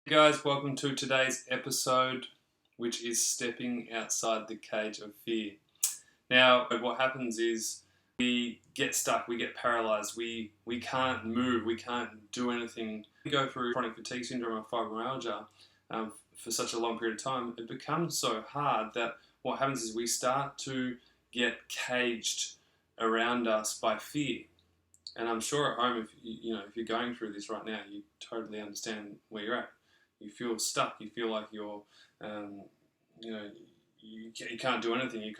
Hey guys, welcome to today's episode, which is stepping outside the cage of fear. Now, what happens is we get stuck, we get paralyzed, we can't move, we can't do anything. We go through chronic fatigue syndrome or fibromyalgia for such a long period of time. It becomes so hard that what happens is we start to get caged around us by fear. And I'm sure at home, if you're going through this right now, you totally understand where you're at. You feel stuck. You feel like you're, you can't do anything. You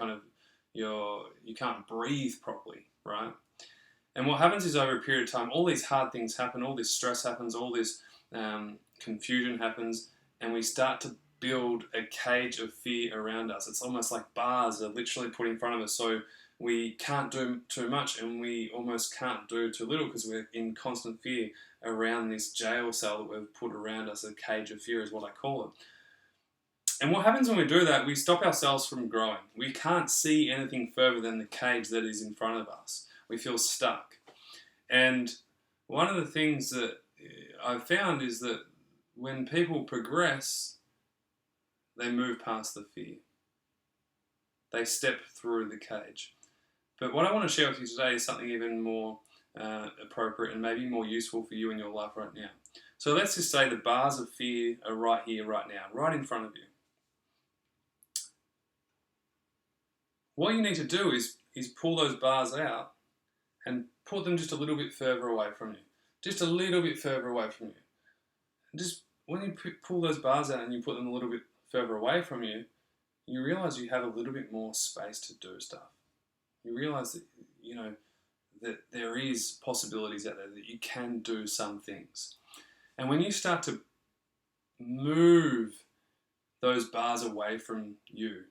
can't breathe properly, right? And what happens is over a period of time, all these hard things happen, all this stress happens, all this confusion happens, and we start to build a cage of fear around us. It's almost like bars are literally put in front of us, so we can't do too much and we almost can't do too little because we're in constant fear around this jail cell that we've put around us. A cage of fear is what I call it. And what happens when we do that, we stop ourselves from growing. We can't see anything further than the cage that is in front of us. We feel stuck. And one of the things that I've found is that when people progress, they move past the fear. They step through the cage. But what I want to share with you today is something even more appropriate and maybe more useful for you in your life right now. So let's just say the bars of fear are right here, right now, right in front of you. What you need to do is pull those bars out and put them just a little bit further away from you. Just a little bit further away from you. And just when you pull those bars out and you put them a little bit further away from you, you realize you have a little bit more space to do stuff. You realize that, that there is possibilities out there, that you can do some things. And when you start to move those bars away from you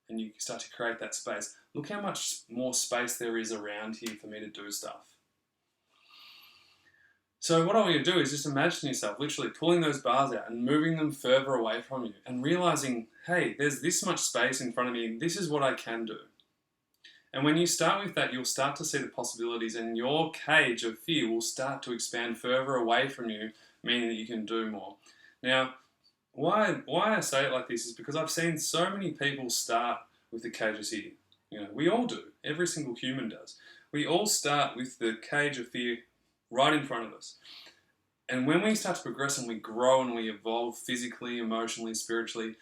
and you start to create that space, look how much more space there is around here for me to do stuff. So what I want you to do is just imagine yourself literally pulling those bars out and moving them further away from you and realizing, hey, there's this much space in front of me, this is what I can do. And when you start with that, you'll start to see the possibilities and your cage of fear will start to expand further away from you, meaning that you can do more. Now, why I say it like this is because I've seen so many people start with the cage of fear. We all do. Every single human does. We all start with the cage of fear right in front of us. And when we start to progress and we grow and we evolve physically, emotionally, spiritually,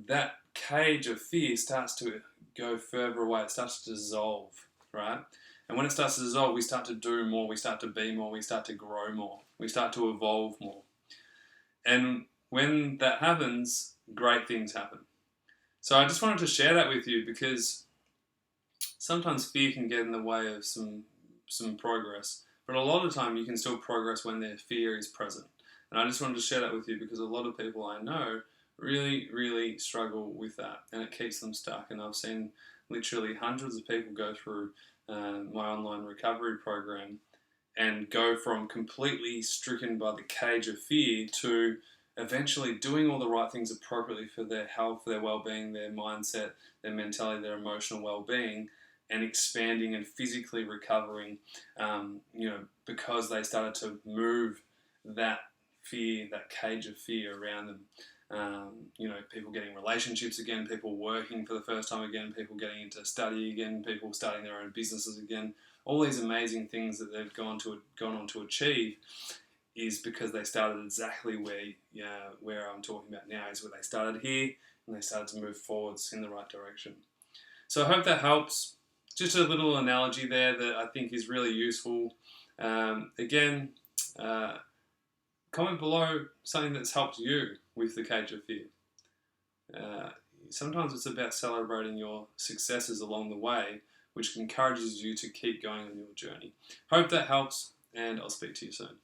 that cage of fear starts to go further away. It starts to dissolve, right? And when it starts to dissolve, we start to do more, we start to be more, we start to grow more, we start to evolve more. And when that happens, great things happen. So I just wanted to share that with you because sometimes fear can get in the way of some progress, but a lot of the time you can still progress when their fear is present. And I just wanted to share that with you because a lot of people I know really, really struggle with that and it keeps them stuck. And I've seen literally hundreds of people go through my online recovery program and go from completely stricken by the cage of fear to eventually doing all the right things appropriately for their health, their well-being, their mindset, their mentality, their emotional well-being, and expanding and physically recovering, because they started to move that fear, that cage of fear around them. People getting relationships again, people working for the first time again, people getting into study again, people starting their own businesses again. All these amazing things that they've gone on to achieve is because they started exactly where I'm talking about now, is where they started here and they started to move forwards in the right direction. So I hope that helps. Just a little analogy there that I think is really useful. Comment below something that's helped you with the cage of fear. Sometimes it's about celebrating your successes along the way, which encourages you to keep going on your journey. Hope that helps, and I'll speak to you soon.